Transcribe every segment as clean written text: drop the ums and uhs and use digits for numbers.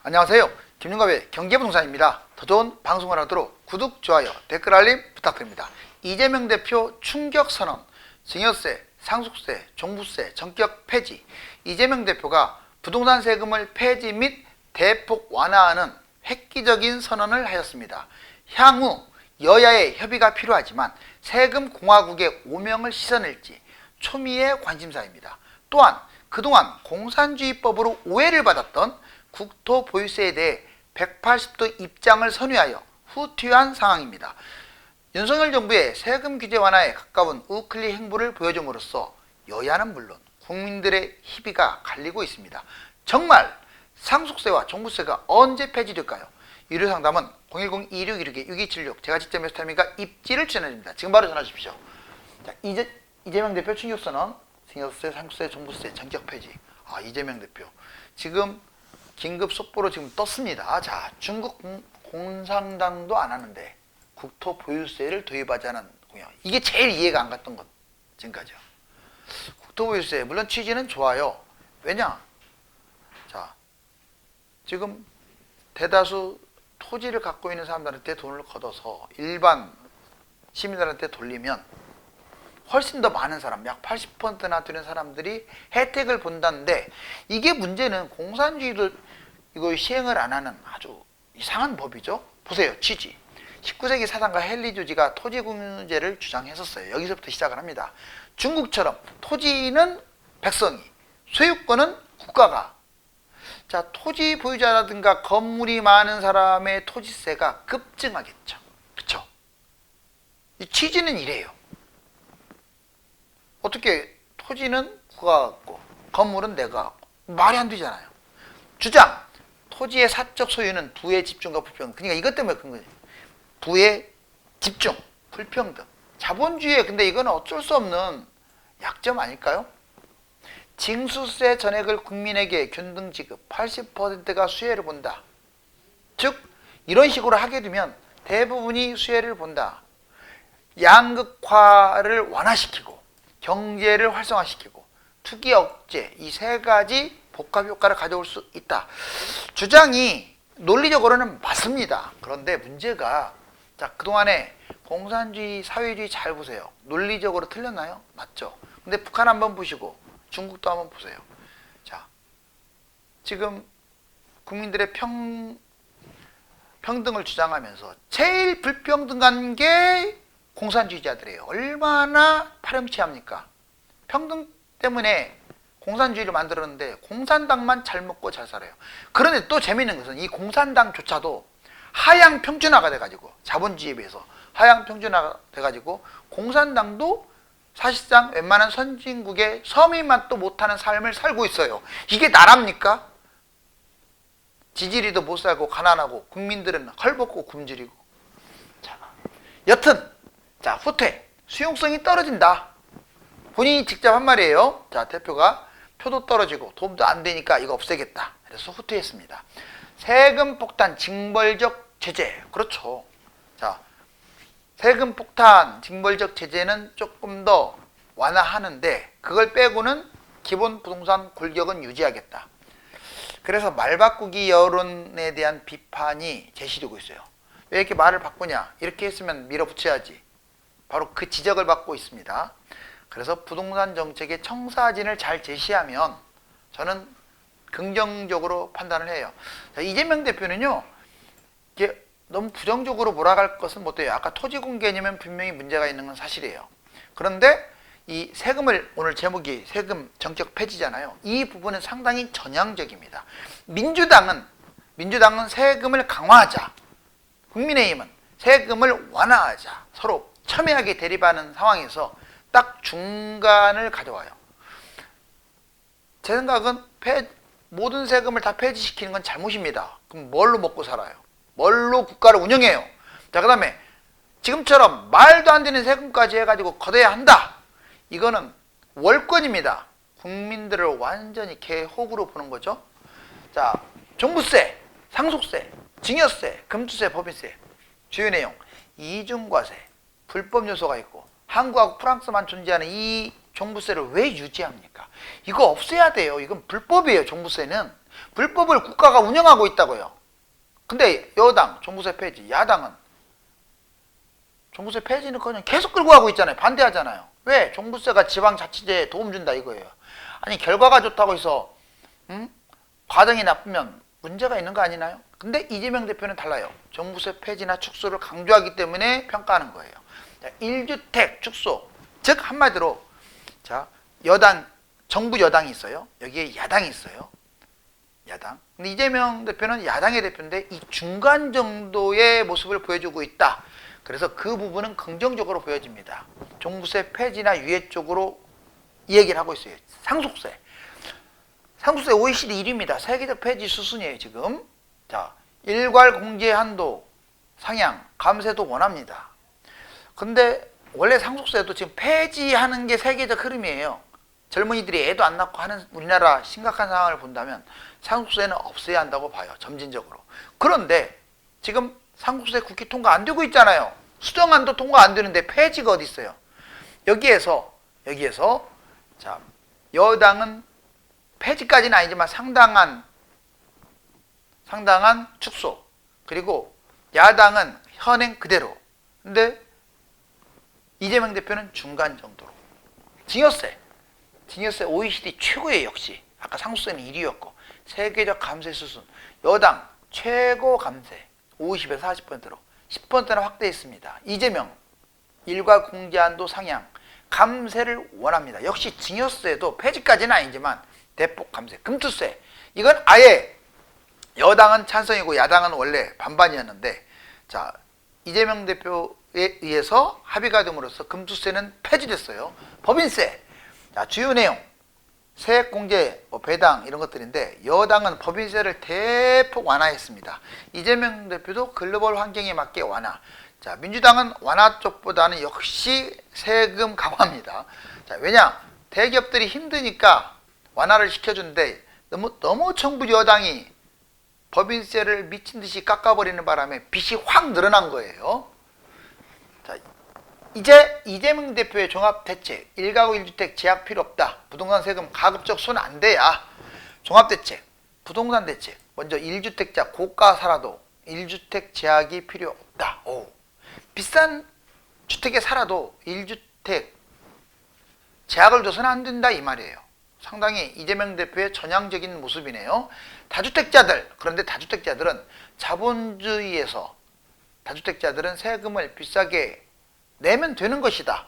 안녕하세요. 김윤갑의 경제부동산입니다. 더 좋은 방송을 하도록 구독, 좋아요, 댓글 알림 부탁드립니다. 이재명 대표 충격선언, 증여세, 상속세, 종부세 전격 폐지. 이재명 대표가 부동산 세금을 폐지 및 대폭 완화하는 획기적인 선언을 하였습니다. 향후 여야의 협의가 필요하지만 세금 공화국의 오명을 씻어낼지 초미의 관심사입니다. 또한 그동안 공산주의법으로 오해를 받았던 국토보유세에 대해 180도 입장을 선회하여 후퇴한 상황입니다. 윤석열 정부의 세금 규제 완화에 가까운 우클릭 행보를 보여줌으로써 여야는 물론 국민들의 희비가 갈리고 있습니다. 정말 상속세와 종부세가 언제 폐지될까요? 유료 상담은 010-2616-6276 제가 직접 메스타임과 입지를 추천해드립니다. 지금 바로 전화 주십시오. 자, 이재명 대표 충격선언, 증여세, 상속세, 종부세 전격 폐지. 이재명 대표 지금 긴급 속보로 지금 떴습니다. 자, 중국 공산당도 안 하는데 국토 보유세를 도입하자는 공약. 이게 제일 이해가 안 갔던 것 지금까지요. 국토 보유세 물론 취지는 좋아요. 왜냐? 자, 지금 대다수 토지를 갖고 있는 사람들한테 돈을 걷어서 일반 시민들한테 돌리면 훨씬 더 많은 사람, 약 80%나 되는 사람들이 혜택을 본다는데, 이게 문제는 공산주의도 이거 시행을 안 하는 아주 이상한 법이죠. 보세요, 취지. 19세기 사상가 헨리 조지가 토지공유제를 주장했었어요. 여기서부터 시작을 합니다. 중국처럼 토지는 백성이, 소유권은 국가가. 자, 토지 보유자라든가 건물이 많은 사람의 토지세가 급증하겠죠. 그쵸? 이 취지는 이래요. 어떻게 토지는 국가가 갖고 건물은 내가 갖고, 말이 안 되잖아요. 주장, 토지의 사적 소유는 부의 집중과 불평등. 그러니까 이것 때문에 그런 거지. 부의 집중, 불평등. 자본주의에 근데 이건 어쩔 수 없는 약점 아닐까요? 징수세 전액을 국민에게 균등 지급, 80%가 수혜를 본다. 즉 이런 식으로 하게 되면 대부분이 수혜를 본다. 양극화를 완화시키고 경제를 활성화시키고 투기 억제, 이 세 가지 복합 효과를 가져올 수 있다. 주장이 논리적으로는 맞습니다. 그런데 문제가, 자, 그동안에 공산주의, 사회주의 잘 보세요. 논리적으로 틀렸나요? 맞죠? 근데 북한 한번 보시고 중국도 한번 보세요. 자, 지금 국민들의 평등을 주장하면서 제일 불평등한 게 공산주의자들이에요. 얼마나 파렴치합니까? 평등 때문에 공산주의를 만들었는데 공산당만 잘 먹고 잘 살아요. 그런데 또 재미있는 것은 이 공산당조차도 하향 평준화가 돼가지고, 자본주의에 비해서 하향 평준화가 돼가지고 공산당도 사실상 웬만한 선진국의 서민만 또 못하는 삶을 살고 있어요. 이게 나랍니까? 지지리도 못 살고 가난하고 국민들은 헐벗고 굶주리고. 자, 여튼 자, 후퇴, 수용성이 떨어진다. 본인이 직접 한 말이에요. 자, 대표가 표도 떨어지고 도움도 안 되니까 이거 없애겠다. 그래서 후퇴했습니다. 세금 폭탄, 징벌적 제재. 그렇죠. 자, 세금 폭탄, 징벌적 제재는 조금 더 완화하는데 그걸 빼고는 기본 부동산 골격은 유지하겠다. 그래서 말 바꾸기 여론에 대한 비판이 제시되고 있어요. 왜 이렇게 말을 바꾸냐? 이렇게 했으면 밀어붙여야지. 바로 그 지적을 받고 있습니다. 그래서 부동산 정책의 청사진을 잘 제시하면 저는 긍정적으로 판단을 해요. 자, 이재명 대표는요, 이게 너무 부정적으로 몰아갈 것은 못해요. 아까 토지공 개념은 분명히 문제가 있는 건 사실이에요. 그런데 이 세금을, 오늘 제목이 세금 전격 폐지잖아요. 이 부분은 상당히 전향적입니다. 민주당은 세금을 강화하자, 국민의힘은 세금을 완화하자, 서로 첨예하게 대립하는 상황에서 딱 중간을 가져와요. 제 생각은 모든 세금을 다 폐지시키는 건 잘못입니다. 그럼 뭘로 먹고 살아요? 뭘로 국가를 운영해요? 자, 그 다음에 지금처럼 말도 안 되는 세금까지 해가지고 걷어야 한다. 이거는 월권입니다. 국민들을 완전히 개호구로 보는 거죠. 자, 종부세, 상속세, 증여세, 금투세, 법인세. 주요 내용, 이중과세, 불법 요소가 있고 한국하고 프랑스만 존재하는 이 종부세를 왜 유지합니까? 이거 없애야 돼요. 이건 불법이에요. 종부세는. 불법을 국가가 운영하고 있다고요. 근데 여당 종부세 폐지, 야당은 종부세 폐지는 그냥 계속 끌고 가고 있잖아요. 반대하잖아요. 왜? 종부세가 지방자치제에 도움 준다 이거예요. 아니 결과가 좋다고 해서 과정이 나쁘면 문제가 있는 거 아니나요? 근데 이재명 대표는 달라요. 종부세 폐지나 축소를 강조하기 때문에 평가하는 거예요. 1주택 축소, 즉 한마디로 자 여당, 정부 여당이 있어요. 여기에 야당이 있어요. 야당. 근데 이재명 대표는 야당의 대표인데 이 중간 정도의 모습을 보여주고 있다. 그래서 그 부분은 긍정적으로 보여집니다. 종부세 폐지나 유예 쪽으로 이 얘기를 하고 있어요. 상속세. 상속세 OECD 1위입니다. 세계적 폐지 수순이에요, 지금. 자, 일괄 공제 한도 상향, 감세도 원합니다. 근데 원래 상속세도 지금 폐지하는 게 세계적 흐름이에요. 젊은이들이 애도 안 낳고 하는 우리나라 심각한 상황을 본다면 상속세는 없애야 한다고 봐요. 점진적으로. 그런데 지금 상속세 국회 통과 안 되고 있잖아요. 수정안도 통과 안 되는데 폐지가 어디 있어요? 여기에서 자, 여당은 폐지까지는 아니지만 상당한 축소, 그리고 야당은 현행 그대로. 근데 이재명 대표는 중간 정도로. 증여세 OECD 최고예요. 역시 아까 상속세는 1위였고 세계적 감세 수순, 여당 최고 감세 50에서 40%로 10%나 확대했습니다. 이재명 일괄 공제한도 상향, 감세를 원합니다. 역시 증여세도 폐지까지는 아니지만 대폭 감세. 금투세, 이건 아예 여당은 찬성이고 야당은 원래 반반이었는데, 자 이재명 대표에 의해서 합의가 됨으로써 금투세는 폐지됐어요. 법인세, 자 주요 내용 세액공제, 배당 이런 것들인데 여당은 법인세를 대폭 완화했습니다. 이재명 대표도 글로벌 환경에 맞게 완화. 자 민주당은 완화 쪽보다는 역시 세금 강화입니다. 자 왜냐, 대기업들이 힘드니까 완화를 시켜주는데 너무 정부 여당이 법인세를 미친 듯이 깎아버리는 바람에 빚이 확 늘어난 거예요. 자, 이제 이재명 대표의 종합대책, 1가구 1주택 제약 필요 없다. 부동산 세금 가급적 손 안 대야. 종합대책, 부동산 대책. 먼저 1주택자 고가 살아도 1주택 제약이 필요 없다. 오, 비싼 주택에 살아도 1주택 제약을 둬서는 안 된다 이 말이에요. 상당히 이재명 대표의 전향적인 모습이네요. 다주택자들, 그런데 다주택자들은 자본주의에서 다주택자들은 세금을 비싸게 내면 되는 것이다.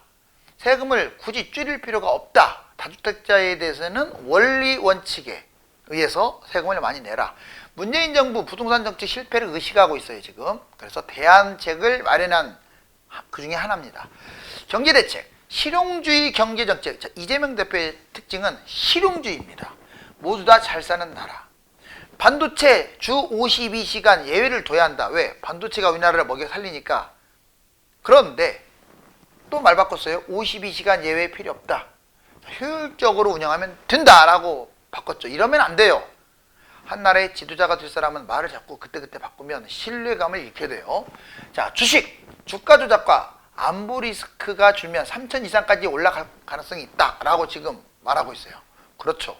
세금을 굳이 줄일 필요가 없다. 다주택자에 대해서는 원리 원칙에 의해서 세금을 많이 내라. 문재인 정부 부동산 정책 실패를 의식하고 있어요 지금. 그래서 대안책을 마련한 그 중에 하나입니다. 경제대책, 실용주의 경제정책. 자, 이재명 대표의 특징은 실용주의입니다. 모두 다 잘 사는 나라. 반도체 주 52시간 예외를 둬야 한다. 왜? 반도체가 우리나라를 먹여 살리니까. 그런데 또 말 바꿨어요. 52시간 예외 필요 없다. 효율적으로 운영하면 된다라고 바꿨죠. 이러면 안 돼요. 한 나라의 지도자가 될 사람은 말을 자꾸 그때그때 바꾸면 신뢰감을 잃게 돼요. 자, 주식, 주가 조작과 안보 리스크가 줄면 3천 이상까지 올라갈 가능성이 있다라고 지금 말하고 있어요. 그렇죠.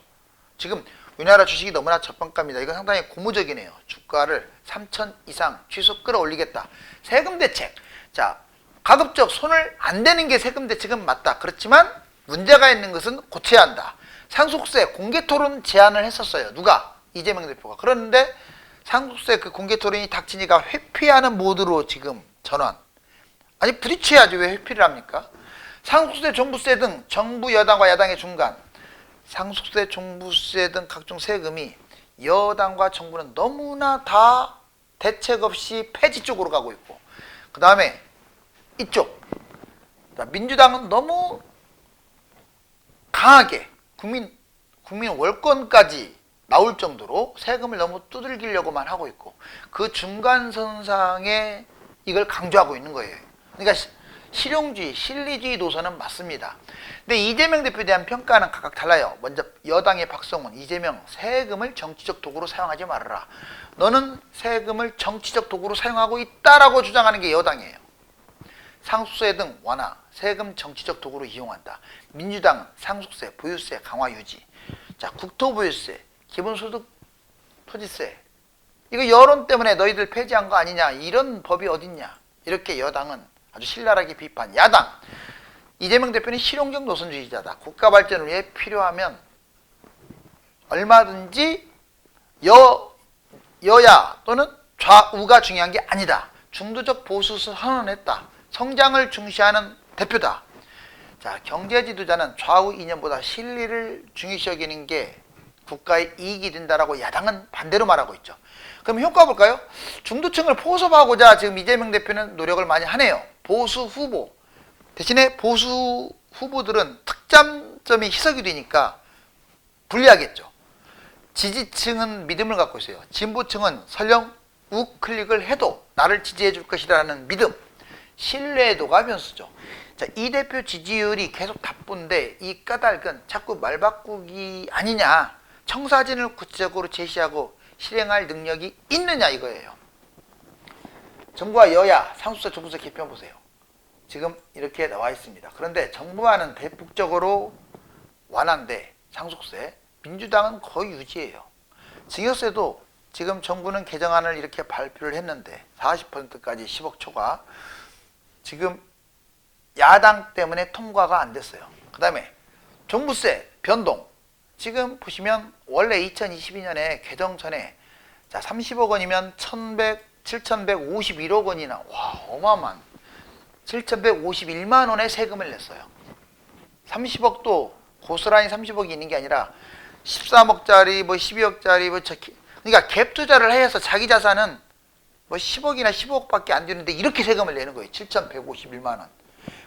지금 우리나라 주식이 너무나 저평가입니다. 이건 상당히 고무적이네요. 주가를 3천 이상 최소 끌어올리겠다. 세금 대책. 자, 가급적 손을 안 대는 게 세금 대책은 맞다. 그렇지만 문제가 있는 것은 고쳐야 한다. 상속세 공개 토론 제안을 했었어요. 누가? 이재명 대표가. 그런데 상속세 그 공개 토론이 닥치니까 회피하는 모드로 지금 전환. 아니 부딪혀야지 왜 회피를 합니까? 상속세, 종부세 등 정부 여당과 야당의 중간, 상속세, 종부세 등 각종 세금이 여당과 정부는 너무나 다 대책 없이 폐지 쪽으로 가고 있고, 그 다음에 이쪽 민주당은 너무 강하게 국민 월권까지 나올 정도로 세금을 너무 두들기려고만 하고 있고, 그 중간선상에 이걸 강조하고 있는 거예요. 그러니까 실용주의, 실리주의 노선은 맞습니다. 근데 이재명 대표에 대한 평가는 각각 달라요. 먼저 여당의 박성훈, 이재명, 세금을 정치적 도구로 사용하지 말아라. 너는 세금을 정치적 도구로 사용하고 있다라고 주장하는 게 여당이에요. 상속세 등 완화, 세금 정치적 도구로 이용한다. 민주당은 상속세, 보유세 강화 유지. 자, 국토보유세, 기본소득 토지세. 이거 여론 때문에 너희들 폐지한 거 아니냐. 이런 법이 어딨냐. 이렇게 여당은 아주 신랄하게 비판. 야당, 이재명 대표는 실용적 노선주의자다. 국가 발전을 위해 필요하면 얼마든지 여야 또는 좌우가 중요한 게 아니다. 중도적 보수 선언했다. 성장을 중시하는 대표다. 자, 경제 지도자는 좌우 이념보다 실리를 중요시 여기는 게 국가의 이익이 된다라고 야당은 반대로 말하고 있죠. 그럼 효과 볼까요? 중도층을 포섭하고자 지금 이재명 대표는 노력을 많이 하네요. 보수 후보. 대신에 보수 후보들은 특장점이 희석이 되니까 불리하겠죠. 지지층은 믿음을 갖고 있어요. 진보층은 설령 우클릭을 해도 나를 지지해 줄 것이라는 믿음, 신뢰도가 변수죠. 자, 이 대표 지지율이 계속 답본데 이 까닭은 자꾸 말 바꾸기 아니냐, 청사진을 구체적으로 제시하고 실행할 능력이 있느냐 이거예요. 정부와 여야 상속세 종부세 개편 보세요. 지금 이렇게 나와 있습니다. 그런데 정부와는 대폭적으로 완화인데 상속세, 민주당은 거의 유지해요. 증여세도 지금 정부는 개정안을 이렇게 발표를 했는데 40%까지 10억 초과, 지금 야당 때문에 통과가 안 됐어요. 그 다음에 종부세 변동, 지금 보시면 원래 2022년에 개정 전에 자 30억 원이면 7,151억 원이나, 와 어마어마한 7,151만 원의 세금을 냈어요. 30억도 고스란히 30억이 있는 게 아니라 13억짜리 뭐 12억짜리 뭐 그러니까 갭 투자를 해서 자기 자산은 뭐 10억이나 15억밖에 안 되는데 이렇게 세금을 내는 거예요. 7,151만 원.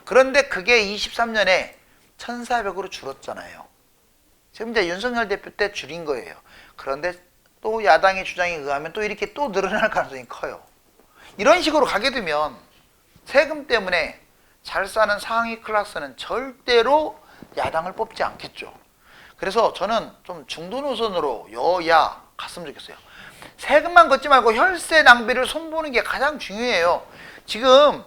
그런데 그게 23년에 1,400으로 줄었잖아요. 지금 이제 윤석열 대표 때 줄인 거예요. 그런데 또 야당의 주장에 의하면 또 이렇게 또 늘어날 가능성이 커요. 이런 식으로 가게 되면 세금 때문에 잘 사는 상위 클래스는 절대로 야당을 뽑지 않겠죠. 그래서 저는 좀 중도 노선으로 여야 갔으면 좋겠어요. 세금만 걷지 말고 혈세 낭비를 손보는 게 가장 중요해요. 지금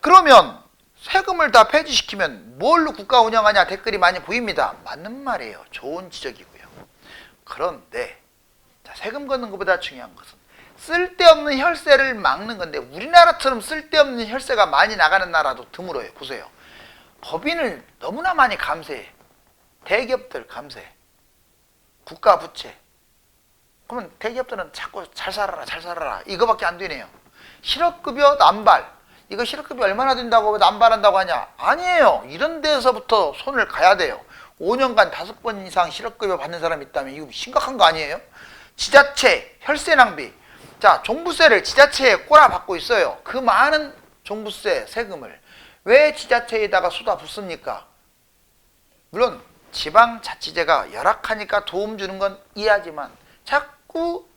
그러면 세금을 다 폐지시키면 뭘로 국가 운영하냐 댓글이 많이 보입니다. 맞는 말이에요. 좋은 지적이고요. 그런데 자, 세금 걷는 것보다 중요한 것은 쓸데없는 혈세를 막는 건데, 우리나라처럼 쓸데없는 혈세가 많이 나가는 나라도 드물어요. 보세요. 법인을 너무나 많이 감세해. 대기업들 감세, 국가 부채. 그러면 대기업들은 자꾸 잘 살아라 잘 살아라 이거밖에 안 되네요. 실업급여 남발, 이거 실업급여 얼마나 된다고 남발한다고 하냐? 아니에요. 이런 데서부터 손을 가야 돼요. 5년간 5번 이상 실업급여 받는 사람이 있다면 이거 심각한 거 아니에요? 지자체 혈세 낭비. 자, 종부세를 지자체에 꼬라박고 있어요. 그 많은 종부세 세금을 왜 지자체에다가 쏟아붓습니까? 물론 지방자치제가 열악하니까 도움 주는 건 이해하지만 자꾸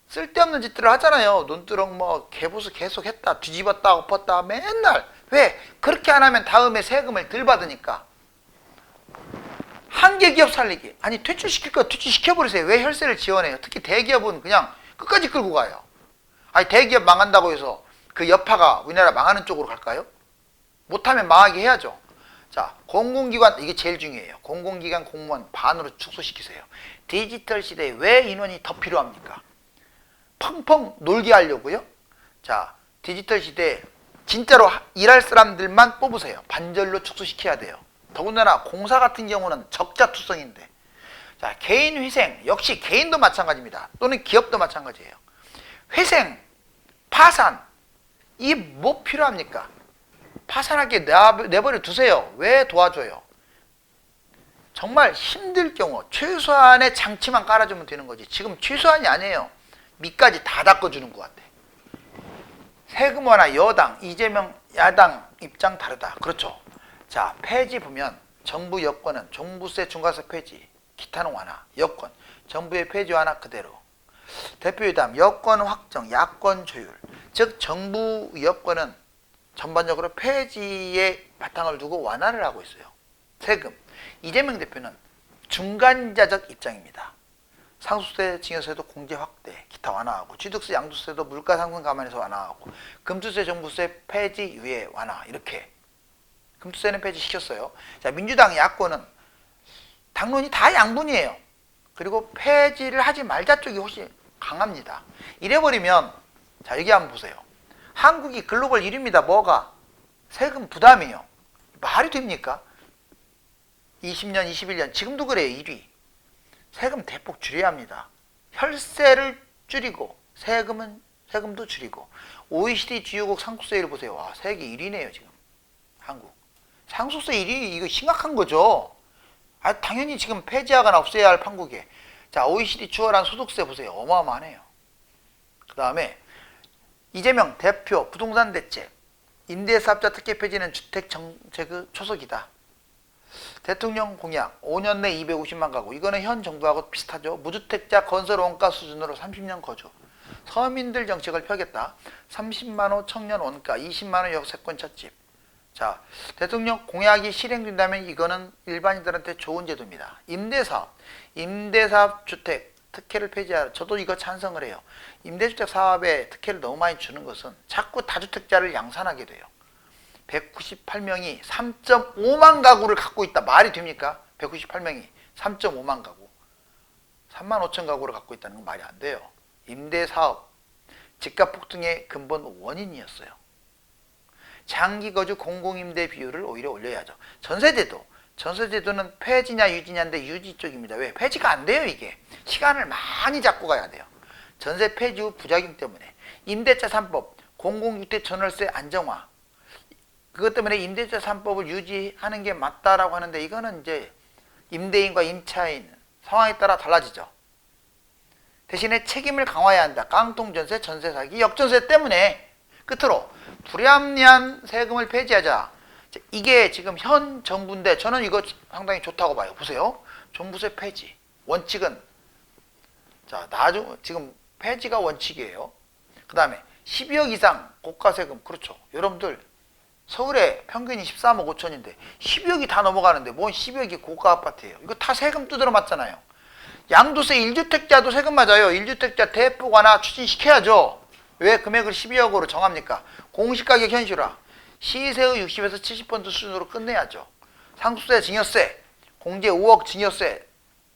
쓸데없는 짓들을 하잖아요. 논두렁 뭐 개보수 계속 했다 뒤집었다 엎었다 맨날. 왜? 그렇게 안 하면 다음에 세금을 덜 받으니까. 한계 기업 살리기. 아니 퇴출시킬 거 퇴출시켜버리세요. 왜 혈세를 지원해요? 특히 대기업은 그냥 끝까지 끌고 가요. 아니 대기업 망한다고 해서 그 여파가 우리나라 망하는 쪽으로 갈까요? 못하면 망하게 해야죠. 자, 공공기관, 이게 제일 중요해요. 공공기관 공무원 반으로 축소시키세요. 디지털 시대에 왜 인원이 더 필요합니까? 펑펑 놀게 하려고요? 자, 디지털 시대에 진짜로 일할 사람들만 뽑으세요. 반절로 축소시켜야 돼요. 더군다나 공사 같은 경우는 적자투성인데. 자, 개인 회생, 역시 개인도 마찬가지입니다. 또는 기업도 마찬가지예요. 회생, 파산, 이 뭐 필요합니까? 파산하게 내버려 두세요. 왜 도와줘요? 정말 힘들 경우 최소한의 장치만 깔아주면 되는 거지. 지금 최소한이 아니에요. 밑까지 다 닦아주는 것 같아. 세금 완화 여당, 이재명 야당 입장 다르다. 그렇죠. 자, 폐지 보면 정부 여권은 종부세 중과세 폐지, 기타는 완화, 여권, 정부의 폐지 완화 그대로. 대표회담 여권 확정, 야권 조율. 즉 정부 여권은 전반적으로 폐지에 바탕을 두고 완화를 하고 있어요. 세금. 이재명 대표는 중간자적 입장입니다. 상속세, 증여세도 공제 확대, 기타 완화하고, 취득세, 양도세도 물가 상승 감안해서 완화하고, 금투세, 종부세 폐지 유예 완화, 이렇게 금투세는 폐지시켰어요. 자, 민주당 야권은 당론이 다 양분이에요. 그리고 폐지를 하지 말자 쪽이 훨씬 강합니다. 이래버리면 자, 여기 한번 보세요. 한국이 글로벌 1위입니다. 뭐가? 세금 부담이에요. 말이 됩니까? 20년, 21년 지금도 그래요. 1위. 세금 대폭 줄여야 합니다. 혈세를 줄이고 세금도 줄이고 OECD 주요국 상속세율 보세요. 와, 세계 1위네요. 지금 한국. 상속세 1위 이거 심각한 거죠. 아, 당연히 지금 폐지하거나 없애야 할 판국에. 자, OECD 추월한 소득세 보세요. 어마어마하네요. 그 다음에 이재명 대표 부동산 대책, 임대사업자 특혜 폐지는 주택 정책의 초석이다. 대통령 공약 5년 내 250만 가구. 이거는 현 정부하고 비슷하죠. 무주택자 건설 원가 수준으로 30년 거주. 서민들 정책을 펴겠다. 30만 호 청년 원가, 20만 호 역세권 찻집. 자, 대통령 공약이 실행된다면 이거는 일반인들한테 좋은 제도입니다. 임대사업 주택 특혜를 폐지하라. 저도 이거 찬성을 해요. 임대주택 사업에 특혜를 너무 많이 주는 것은 자꾸 다주택자를 양산하게 돼요. 198명이 3.5만 가구를 갖고 있다. 말이 됩니까? 198명이 3.5만 가구. 3만 5천 가구를 갖고 있다는 건 말이 안 돼요. 임대사업, 집값 폭등의 근본 원인이었어요. 장기 거주 공공임대 비율을 오히려 올려야죠. 전세제도는 폐지냐 유지냐인데 유지 쪽입니다. 왜? 폐지가 안 돼요. 이게 시간을 많이 잡고 가야 돼요. 전세 폐지 후 부작용 때문에. 임대차 3법, 공공주택 전월세 안정화. 그것 때문에 임대차 3법을 유지하는 게 맞다라고 하는데 이거는 이제 임대인과 임차인 상황에 따라 달라지죠. 대신에 책임을 강화해야 한다. 깡통전세, 전세 사기, 역전세 때문에 끝으로 불합리한 세금을 폐지하자. 이게 지금 현 정부인데 저는 이거 상당히 좋다고 봐요. 보세요. 종부세 폐지. 원칙은 자, 지금 폐지가 원칙이에요. 그 다음에 12억 이상 고가세금. 그렇죠. 여러분들 서울에 평균이 13억 5천인데 12억이 다 넘어가는데 뭔 12억이 고가 아파트예요. 이거 다 세금 두드려 맞잖아요. 양도세 1주택자도 세금 맞아요. 1주택자 대폭 완화 추진시켜야죠. 왜 금액을 12억으로 정합니까? 공시가격 현실화. 시세의 60에서 70% 수준으로 끝내야죠. 상속세, 증여세, 공제 5억 증여세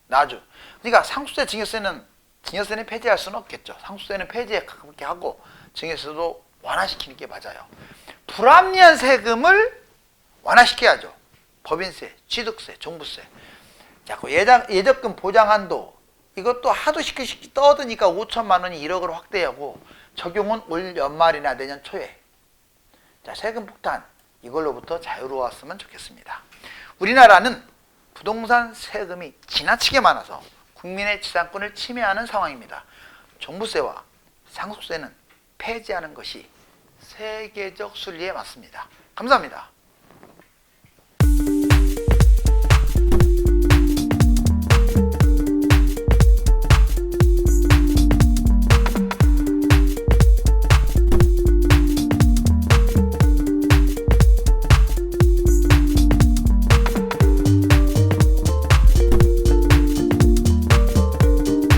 나주. 그러니까 상속세, 증여세는 폐지할 수는 없겠죠. 상속세는 폐지하게 하고 증여세도 완화시키는 게 맞아요. 불합리한 세금을 완화시켜야죠. 법인세, 취득세, 종부세. 자꾸 예적금 보장 한도. 이것도 하도 시키시키 떠드니까 5천만 원이 1억으로 확대하고 적용은 올 연말이나 내년 초에. 자, 세금 폭탄 이걸로부터 자유로웠으면 좋겠습니다. 우리나라는 부동산 세금이 지나치게 많아서 국민의 지상권을 침해하는 상황입니다. 종부세와 상속세는 폐지하는 것이 세계적 순리에 맞습니다. 감사합니다.